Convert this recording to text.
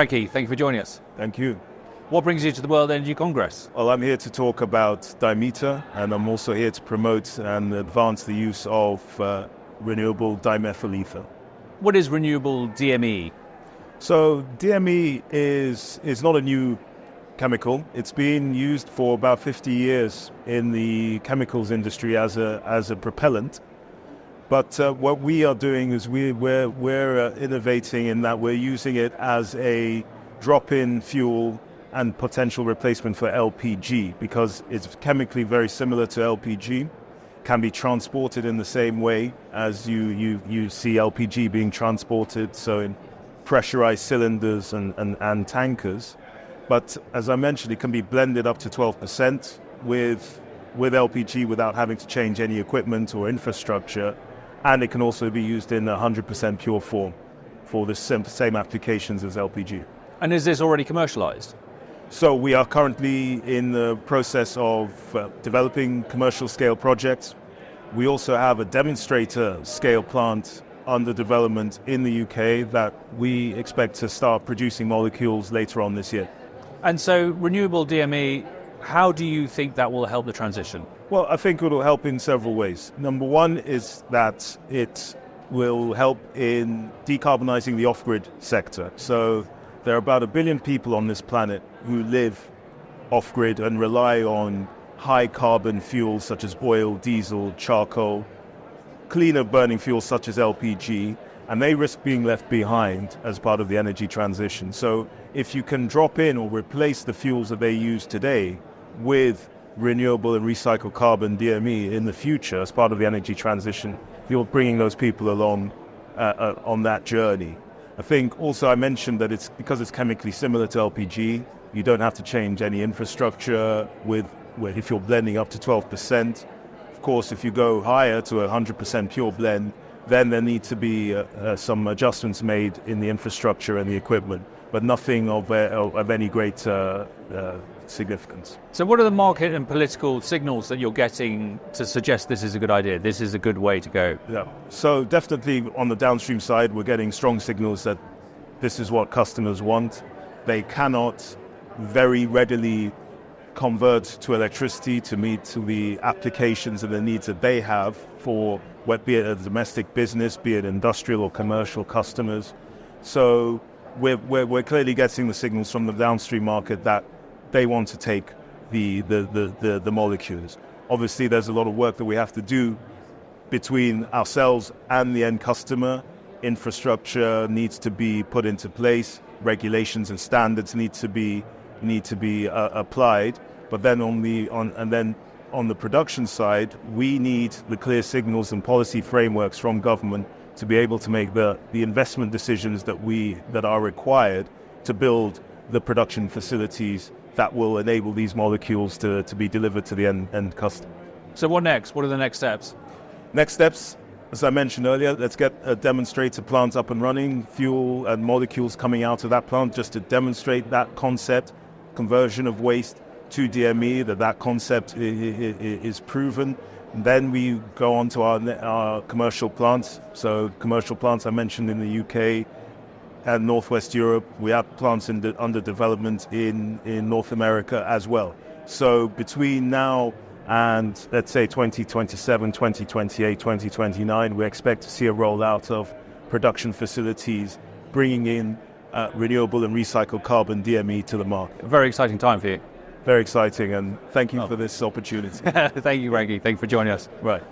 Frankie, thank you for joining us. Thank you. What brings you to the World Energy Congress? Well, I'm here to talk about Dimeta, and I'm also here to promote and advance the use of renewable dimethyl ether. What is renewable DME? So DME is not a new chemical. It's been used for about 50 years in the chemicals industry as a propellant. But what we are doing is we're innovating in that we're using it as a drop-in fuel and potential replacement for LPG, because it's chemically very similar to LPG, can be transported in the same way as you see LPG being transported, so in pressurized cylinders and tankers. But as I mentioned, it can be blended up to 12% with LPG without having to change any equipment or infrastructure, and it can also be used in 100% pure form for the same applications as LPG. And is this already commercialized? So we are currently in the process of developing commercial scale projects. We also have a demonstrator scale plant under development in the UK that we expect to start producing molecules later on this year. And so renewable DME, how do you think that will help the transition? Well, I think it will help in several ways. Number one is that it will help in decarbonizing the off-grid sector. So there are about 1 billion people on this planet who live off-grid and rely on high carbon fuels such as oil, diesel, charcoal, cleaner burning fuels such as LPG, and they risk being left behind as part of the energy transition. So if you can drop in or replace the fuels that they use today with renewable and recycled carbon DME in the future as part of the energy transition, you're bringing those people along on that journey. I think also I mentioned that it's because it's chemically similar to LPG, you don't have to change any infrastructure if you're blending up to 12%. Of course, if you go higher to 100% pure blend, then there need to be some adjustments made in the infrastructure and the equipment, but nothing of any great significance. So what are the market and political signals that you're getting to suggest this is a good idea, this is a good way to go? Yeah. So definitely on the downstream side, we're getting strong signals that this is what customers want. They cannot very readily convert to electricity to meet the applications and the needs that they have for, be it a domestic business, be it industrial or commercial customers. So we're clearly getting the signals from the downstream market that they want to take the molecules. Obviously, there's a lot of work that we have to do between ourselves and the end customer. Infrastructure needs to be put into place. Regulations and standards need to be applied. But then on the production side, we need the clear signals and policy frameworks from government to be able to make the investment decisions that are required to build the production facilities that will enable these molecules to be delivered to the end customer. So what next? What are the next steps? Next steps, as I mentioned earlier, let's get a demonstrator plant up and running, fuel and molecules coming out of that plant just to demonstrate that concept, conversion of waste to DME, that concept is proven. And then we go on to our commercial plants. So commercial plants I mentioned in the UK and Northwest Europe. We have plants under development in North America as well. So between now and let's say 2027, 2028, 2029, we expect to see a rollout of production facilities bringing in renewable and recycled carbon DME to the market. A very exciting time for you. Very exciting, and thank you for this opportunity. Thank you, Frankie. Thank you for joining us. Right.